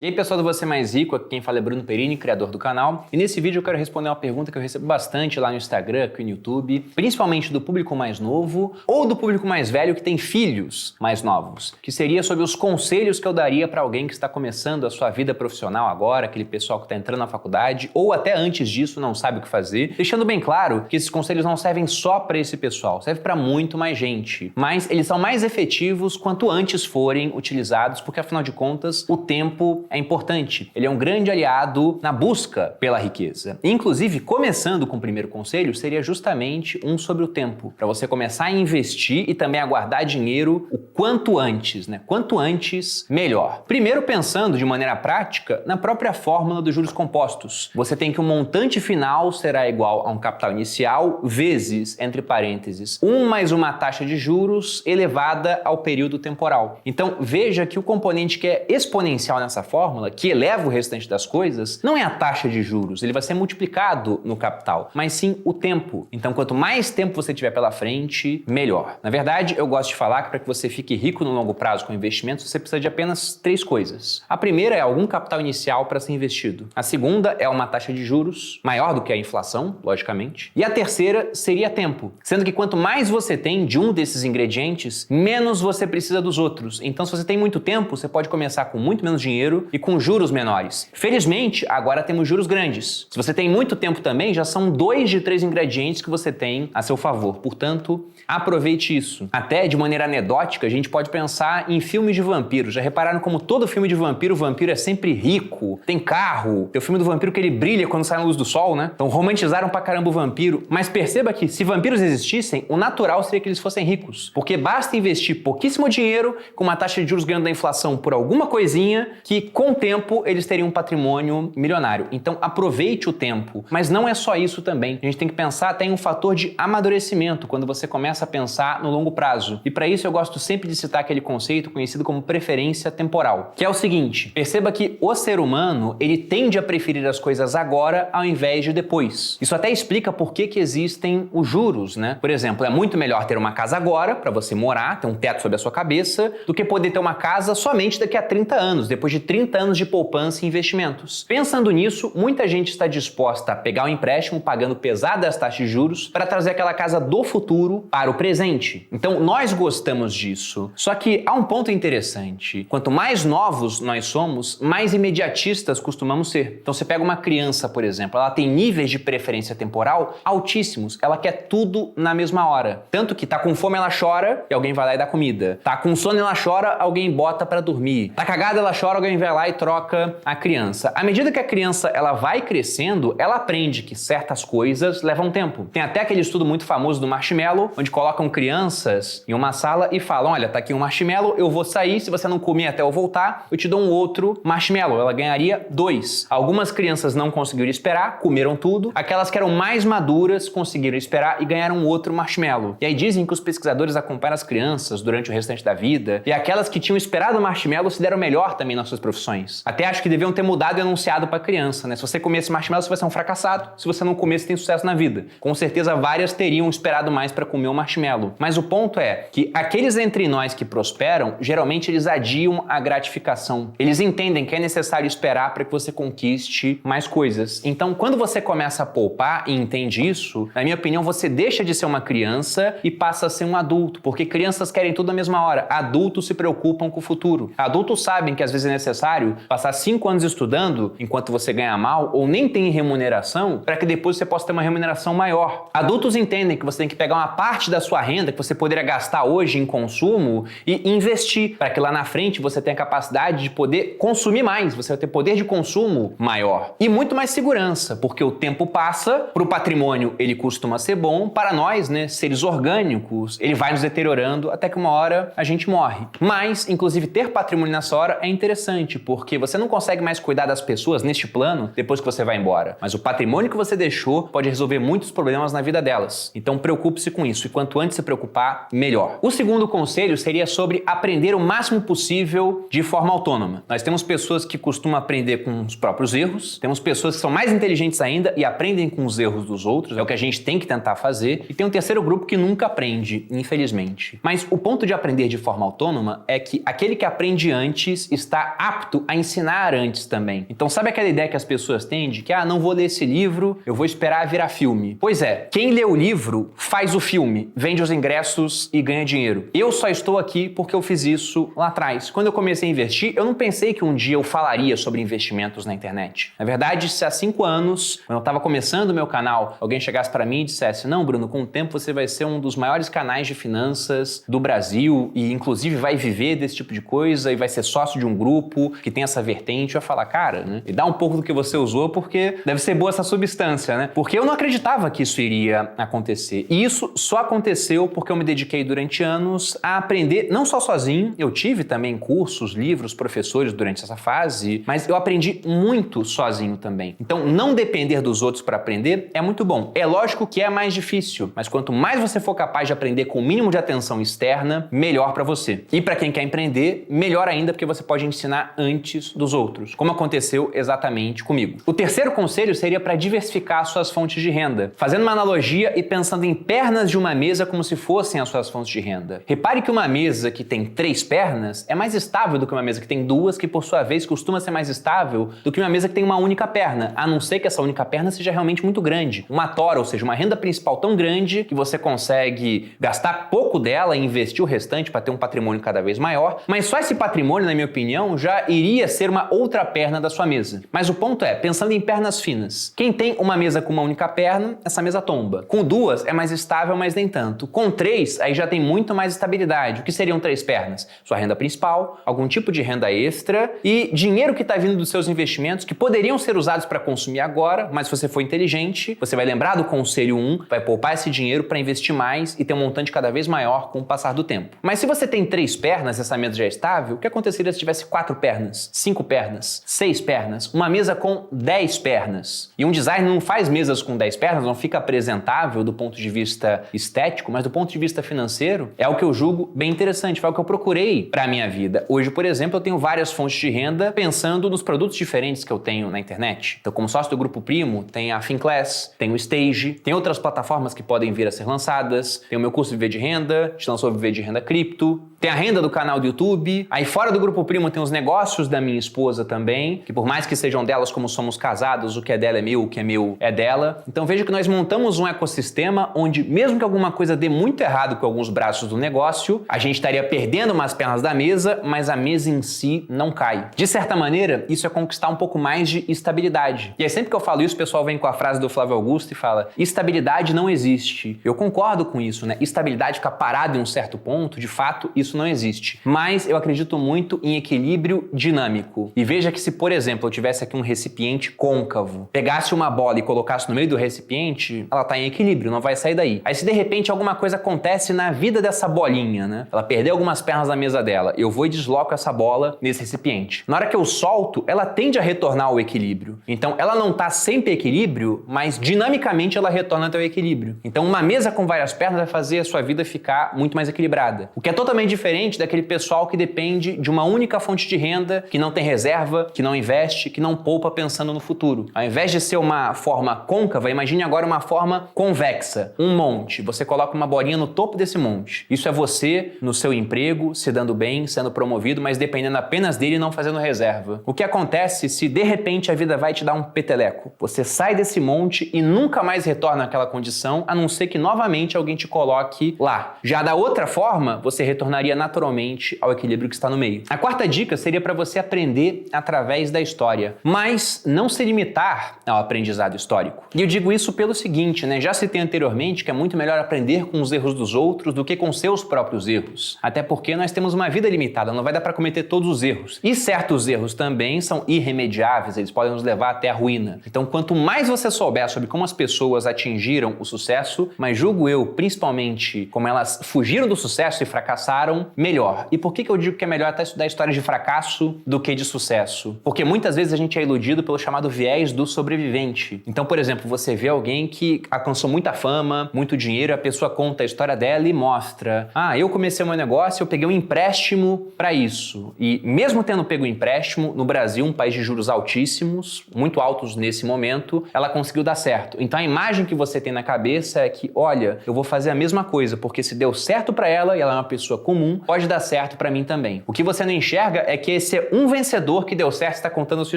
E aí pessoal do Você Mais Rico, aqui quem fala é Bruno Perini, criador do canal. E nesse vídeo eu quero responder uma pergunta que eu recebo bastante lá no Instagram, aqui no YouTube, principalmente do público mais novo ou do público mais velho que tem filhos mais novos, que seria sobre os conselhos que eu daria para alguém que está começando a sua vida profissional agora, aquele pessoal que está entrando na faculdade ou até antes disso não sabe o que fazer, deixando bem claro que esses conselhos não servem só para esse pessoal, serve para muito mais gente, mas eles são mais efetivos quanto antes forem utilizados, porque afinal de contas o tempo é importante. Ele é um grande aliado na busca pela riqueza. Inclusive, começando com o primeiro conselho, seria justamente um sobre o tempo, para você começar a investir e também a guardar dinheiro o quanto antes, né? Quanto antes, melhor. Primeiro, pensando de maneira prática na própria fórmula dos juros compostos. Você tem que o montante final será igual a um capital inicial vezes, entre parênteses, 1 mais uma taxa de juros elevada ao período temporal. Então, veja que o componente que é exponencial nessa fórmula, que eleva o restante das coisas, não é a taxa de juros, ele vai ser multiplicado no capital, mas sim o tempo. Então, quanto mais tempo você tiver pela frente, melhor. Na verdade, eu gosto de falar que para que você fique rico no longo prazo com investimentos, você precisa de apenas 3 coisas. A primeira é algum capital inicial para ser investido. A segunda é uma taxa de juros maior do que a inflação, logicamente. E a terceira seria tempo, sendo que quanto mais você tem de um desses ingredientes, menos você precisa dos outros. Então, se você tem muito tempo, você pode começar com muito menos dinheiro e com juros menores. Felizmente, agora temos juros grandes. Se você tem muito tempo também, já são 2 de 3 ingredientes que você tem a seu favor. Portanto, aproveite isso. Até de maneira anedótica, a gente pode pensar em filmes de vampiro. Já repararam como todo filme de vampiro, o vampiro é sempre rico, tem carro. Tem o filme do vampiro que ele brilha quando sai na luz do sol, né? Então romantizaram pra caramba o vampiro. Mas perceba que se vampiros existissem, o natural seria que eles fossem ricos. Porque basta investir pouquíssimo dinheiro com uma taxa de juros ganhando da inflação por alguma coisinha que com o tempo eles teriam um patrimônio milionário. Então aproveite o tempo. Mas não é só isso também. A gente tem que pensar até em um fator de amadurecimento quando você começa a pensar no longo prazo. E para isso eu gosto sempre de citar aquele conceito conhecido como preferência temporal, que é o seguinte: perceba que o ser humano, ele tende a preferir as coisas agora ao invés de depois. Isso até explica por que existem os juros, né? Por exemplo, é muito melhor ter uma casa agora para você morar, ter um teto sobre a sua cabeça, do que poder ter uma casa somente daqui a 30 anos, depois de 30 anos de poupança e investimentos. Pensando nisso, muita gente está disposta a pegar um empréstimo pagando pesadas taxas de juros para trazer aquela casa do futuro para o presente. Então, nós gostamos disso. Só que há um ponto interessante. Quanto mais novos nós somos, mais imediatistas costumamos ser. Então, você pega uma criança, por exemplo, ela tem níveis de preferência temporal altíssimos. Ela quer tudo na mesma hora. Tanto que tá com fome, ela chora e alguém vai lá e dá comida. Tá com sono, ela chora, alguém bota para dormir. Tá cagada, ela chora, alguém vai lá e troca a criança. À medida que a criança ela vai crescendo, ela aprende que certas coisas levam tempo. Tem até aquele estudo muito famoso do marshmallow, onde colocam crianças em uma sala e falam: olha, tá aqui um marshmallow, eu vou sair, se você não comer até eu voltar, eu te dou um outro marshmallow. Ela ganharia 2. Algumas crianças não conseguiram esperar, comeram tudo. Aquelas que eram mais maduras conseguiram esperar e ganharam outro marshmallow. E aí dizem que os pesquisadores acompanham as crianças durante o restante da vida, e aquelas que tinham esperado o marshmallow se deram melhor também nas suas profissões. Até acho que deviam ter mudado e anunciado pra criança, né? Se você comer esse marshmallow, você vai ser um fracassado. Se você não comer, você tem sucesso na vida. Com certeza, várias teriam esperado mais para comer o marshmallow. Mas o ponto é que aqueles entre nós que prosperam, geralmente eles adiam a gratificação. Eles entendem que é necessário esperar para que você conquiste mais coisas. Então, quando você começa a poupar e entende isso, na minha opinião, você deixa de ser uma criança e passa a ser um adulto. Porque crianças querem tudo na mesma hora. Adultos se preocupam com o futuro. Adultos sabem que às vezes é necessário passar 5 anos estudando enquanto você ganha mal ou nem tem remuneração para que depois você possa ter uma remuneração maior. Adultos entendem que você tem que pegar uma parte da sua renda que você poderia gastar hoje em consumo e investir para que lá na frente você tenha capacidade de poder consumir mais, você vai ter poder de consumo maior e muito mais segurança, porque o tempo passa, para o patrimônio ele costuma ser bom, para nós, né, seres orgânicos, ele vai nos deteriorando até que uma hora a gente morre. Mas, inclusive, ter patrimônio nessa hora é interessante, porque você não consegue mais cuidar das pessoas neste plano depois que você vai embora. Mas o patrimônio que você deixou pode resolver muitos problemas na vida delas. Então preocupe-se com isso e quanto antes se preocupar, melhor. O segundo conselho seria sobre aprender o máximo possível de forma autônoma. Nós temos pessoas que costumam aprender com os próprios erros, temos pessoas que são mais inteligentes ainda e aprendem com os erros dos outros, é o que a gente tem que tentar fazer, e tem um terceiro grupo que nunca aprende, infelizmente. Mas o ponto de aprender de forma autônoma é que aquele que aprende antes está apto quarto, a ensinar antes também. Então sabe aquela ideia que as pessoas têm de que, não vou ler esse livro, eu vou esperar virar filme? Pois é, quem lê o livro faz o filme, vende os ingressos e ganha dinheiro. Eu só estou aqui porque eu fiz isso lá atrás. Quando eu comecei a investir, eu não pensei que um dia eu falaria sobre investimentos na internet. Na verdade, se há 5 anos, quando eu estava começando o meu canal, alguém chegasse para mim e dissesse: não, Bruno, com o tempo você vai ser um dos maiores canais de finanças do Brasil e inclusive vai viver desse tipo de coisa e vai ser sócio de um grupo que tem essa vertente, eu ia falar, cara, né? Me dá um pouco do que você usou porque deve ser boa essa substância, né? Porque eu não acreditava que isso iria acontecer. E isso só aconteceu porque eu me dediquei durante anos a aprender, não só sozinho, eu tive também cursos, livros, professores durante essa fase, mas eu aprendi muito sozinho também. Então, não depender dos outros para aprender é muito bom. É lógico que é mais difícil, mas quanto mais você for capaz de aprender com o mínimo de atenção externa, melhor para você. E para quem quer empreender, melhor ainda porque você pode ensinar antes dos outros, como aconteceu exatamente comigo. O terceiro conselho seria para diversificar suas fontes de renda, fazendo uma analogia e pensando em pernas de uma mesa como se fossem as suas fontes de renda. Repare que uma mesa que tem 3 pernas é mais estável do que uma mesa que tem 2, que por sua vez costuma ser mais estável do que uma mesa que tem uma única perna, a não ser que essa única perna seja realmente muito grande. Uma tora, ou seja, uma renda principal tão grande que você consegue gastar pouco dela e investir o restante para ter um patrimônio cada vez maior, mas só esse patrimônio, na minha opinião, já iria ser uma outra perna da sua mesa. Mas o ponto é, pensando em pernas finas, quem tem uma mesa com uma única perna, essa mesa tomba. Com 2 é mais estável, mas nem tanto. Com 3, aí já tem muito mais estabilidade. O que seriam 3 pernas? Sua renda principal, algum tipo de renda extra e dinheiro que está vindo dos seus investimentos que poderiam ser usados para consumir agora, mas se você for inteligente, você vai lembrar do conselho 1, vai poupar esse dinheiro para investir mais e ter um montante cada vez maior com o passar do tempo. Mas se você tem 3 pernas, essa mesa já é estável, o que aconteceria se tivesse 4 pernas, 5 pernas, 6 pernas, uma mesa com 10 pernas? E um design não faz mesas com 10 pernas, não fica apresentável do ponto de vista estético, mas do ponto de vista financeiro, é o que eu julgo bem interessante, foi o que eu procurei para a minha vida. Hoje, por exemplo, eu tenho várias fontes de renda pensando nos produtos diferentes que eu tenho na internet. Então, como sócio do Grupo Primo, tem a Finclass, tem o Stage, tem outras plataformas que podem vir a ser lançadas, tem o meu curso Viver de Renda, a gente lançou Viver de Renda Cripto, tem a renda do canal do YouTube, aí fora do Grupo Primo tem os negócios da minha esposa também, que por mais que sejam delas como somos casados, o que é dela é meu, o que é meu é dela. Então veja que nós montamos um ecossistema onde mesmo que alguma coisa dê muito errado com alguns braços do negócio, a gente estaria perdendo umas pernas da mesa, mas a mesa em si não cai. De certa maneira, isso é conquistar um pouco mais de estabilidade. E aí sempre que eu falo isso, o pessoal vem com a frase do Flávio Augusto e fala: estabilidade não existe. Eu concordo com isso, né? Estabilidade ficar parado em um certo ponto, de fato, isso não existe. Mas eu acredito muito em equilíbrio dinâmico. E veja que se, por exemplo, eu tivesse aqui um recipiente côncavo, pegasse uma bola e colocasse no meio do recipiente, ela tá em equilíbrio, não vai sair daí. Aí se de repente alguma coisa acontece na vida dessa bolinha, né? Ela perdeu algumas pernas da mesa dela, eu vou e desloco essa bola nesse recipiente. Na hora que eu solto, ela tende a retornar ao equilíbrio. Então ela não tá sempre em equilíbrio, mas dinamicamente ela retorna até o equilíbrio. Então uma mesa com várias pernas vai fazer a sua vida ficar muito mais equilibrada. O que é totalmente diferente daquele pessoal que depende de uma única fonte de renda, que não tem reserva, que não investe, que não poupa pensando no futuro. Ao invés de ser uma forma côncava, imagine agora uma forma convexa, um monte. Você coloca uma bolinha no topo desse monte. Isso é você no seu emprego, se dando bem, sendo promovido, mas dependendo apenas dele e não fazendo reserva. O que acontece se de repente a vida vai te dar um peteleco? Você sai desse monte e nunca mais retorna àquela condição, a não ser que novamente alguém te coloque lá. Já da outra forma, você retornaria naturalmente ao equilíbrio que está no meio. A quarta dica seria para você aprender através da história, mas não se limitar ao aprendizado histórico. E eu digo isso pelo seguinte, né? Já citei anteriormente que é muito melhor aprender com os erros dos outros do que com seus próprios erros. Até porque nós temos uma vida limitada, não vai dar para cometer todos os erros. E certos erros também são irremediáveis, eles podem nos levar até a ruína. Então, quanto mais você souber sobre como as pessoas atingiram o sucesso, mas julgo eu, principalmente, como elas fugiram do sucesso e fracassaram, melhor. E por que eu digo que é melhor até estudar histórias de fracasso do que de sucesso? Porque muitas vezes a gente é iludido pelo chamado viés do sobrevivente. Então, por exemplo, você vê alguém que alcançou muita fama, muito dinheiro, a pessoa conta a história dela e mostra: eu comecei o meu negócio, eu peguei um empréstimo para isso. E mesmo tendo pego um empréstimo, no Brasil, um país de juros altíssimos, muito altos nesse momento, ela conseguiu dar certo. Então a imagem que você tem na cabeça é que, olha, eu vou fazer a mesma coisa, porque se deu certo para ela e ela é uma pessoa comum, pode dar certo para mim também. O que você não enxerga é que esse ser um vencedor que deu certo e está contando a sua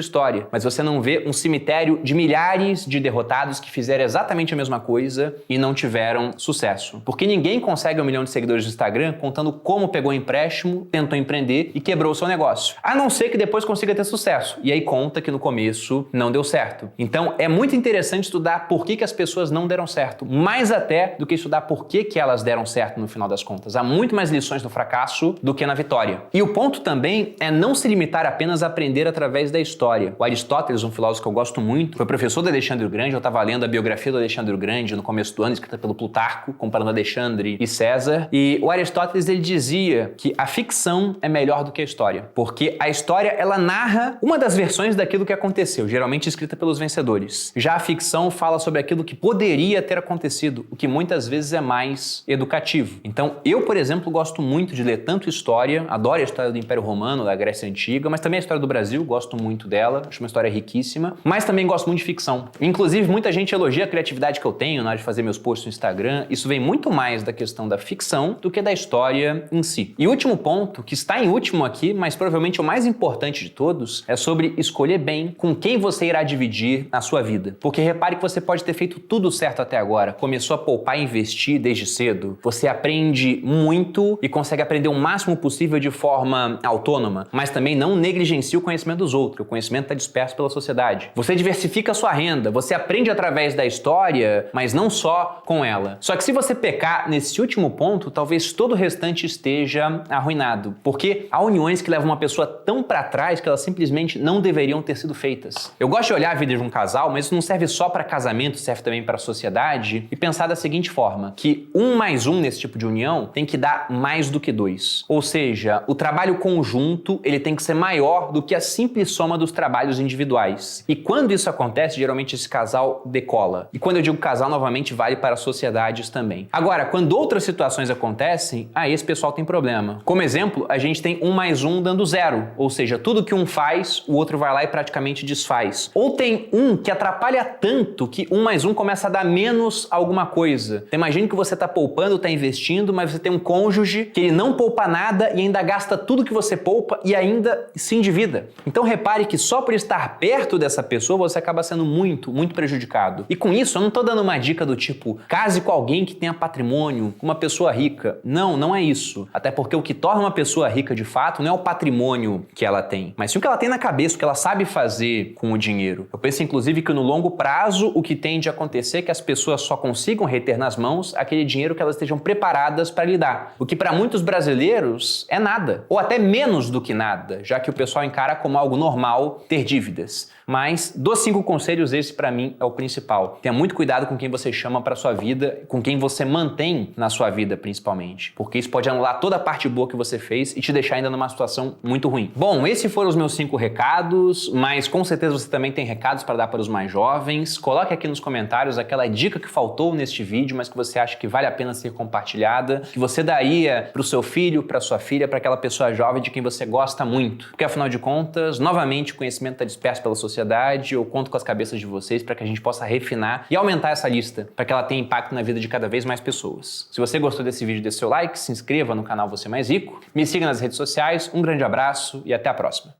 história, mas você não vê um cemitério de milhares de derrotados que fizeram exatamente a mesma coisa e não tiveram sucesso. Porque ninguém consegue 1 milhão de seguidores no Instagram contando como pegou empréstimo, tentou empreender e quebrou o seu negócio. A não ser que depois consiga ter sucesso. E aí conta que no começo não deu certo. Então é muito interessante estudar por que as pessoas não deram certo, mais até do que estudar por que elas deram certo no final das contas. Há muito mais lições no fracasso do que na vitória. E o ponto também é não se limitar apenas a aprender através da história. O Aristóteles, um filósofo que eu gosto muito, foi professor do Alexandre o Grande. Eu estava lendo a biografia do Alexandre o Grande no começo do ano, escrita pelo Plutarco, comparando Alexandre e César. E o Aristóteles, ele dizia que a ficção é melhor do que a história, porque a história, ela narra uma das versões daquilo que aconteceu, geralmente escrita pelos vencedores. Já a ficção fala sobre aquilo que poderia ter acontecido, o que muitas vezes é mais educativo. Então, eu, por exemplo, gosto muito de ler tanto história, adoro a história do Império Romano, da Grécia Antiga, mas também a história do Brasil, gosto muito dela, acho uma história riquíssima, mas também gosto muito de ficção. Inclusive, muita gente elogia a criatividade que eu tenho na hora de fazer meus posts no Instagram. Isso vem muito mais da questão da ficção do que da história em si. E o último ponto, que está em último aqui, mas provavelmente o mais importante de todos, é sobre escolher bem com quem você irá dividir a sua vida. Porque repare que você pode ter feito tudo certo até agora, começou a poupar e investir desde cedo, você aprende muito e consegue aprender o máximo possível de forma autônoma, mas também não negligencia o conhecimento dos outros, porque o conhecimento está disperso pela sociedade. Você diversifica a sua renda, você aprende através da história, mas não só com ela. Só que se você pecar nesse último ponto, talvez todo o restante esteja arruinado, porque há uniões que levam uma pessoa tão para trás que elas simplesmente não deveriam ter sido feitas. Eu gosto de olhar a vida de um casal, mas isso não serve só para casamento, serve também para a sociedade, e pensar da seguinte forma, que 1 mais 1 nesse tipo de união tem que dar mais do que 2. Ou seja, o trabalho conjunto, ele tem que ser maior do que a simples soma dos trabalhos individuais. E quando isso acontece, geralmente esse casal decola. E quando eu digo casal, novamente, vale para sociedades também. Agora, quando outras situações acontecem, aí esse pessoal tem problema. Como exemplo, a gente tem 1 mais 1 dando 0. Ou seja, tudo que um faz, o outro vai lá e praticamente desfaz. Ou tem um que atrapalha tanto que 1 mais 1 começa a dar menos alguma coisa. Então, imagine que você está poupando, está investindo, mas você tem um cônjuge que ele não poupa nada e ainda gasta tudo que você poupa e ainda se endivida. Então repare que só por estar perto dessa pessoa você acaba sendo muito prejudicado. E com isso eu não estou dando uma dica do tipo, case com alguém que tenha patrimônio, com uma pessoa rica. Não, não é isso. Até porque o que torna uma pessoa rica de fato não é o patrimônio que ela tem, mas sim o que ela tem na cabeça, o que ela sabe fazer com o dinheiro. Eu penso inclusive que no longo prazo o que tende a acontecer é que as pessoas só consigam reter nas mãos aquele dinheiro que elas estejam preparadas para lidar. O que para muitos brasileiros é nada, ou até menos do que nada, já que o pessoal encara como algo normal ter dívidas. Mas dos 5 conselhos, esse para mim é o principal. Tenha muito cuidado com quem você chama para sua vida, com quem você mantém na sua vida principalmente, porque isso pode anular toda a parte boa que você fez e te deixar ainda numa situação muito ruim. Bom, esses foram os meus 5 recados, mas com certeza você também tem recados para dar para os mais jovens. Coloque aqui nos comentários aquela dica que faltou neste vídeo, mas que você acha que vale a pena ser compartilhada, que você daria para o seu filho, para sua filha, para aquela pessoa jovem de quem você gosta muito. Porque afinal de contas, novamente, o conhecimento está disperso pela sociedade. Eu conto com as cabeças de vocês para que a gente possa refinar e aumentar essa lista, para que ela tenha impacto na vida de cada vez mais pessoas. Se você gostou desse vídeo, dê seu like, se inscreva no canal Você Mais Rico, me siga nas redes sociais, um grande abraço e até a próxima.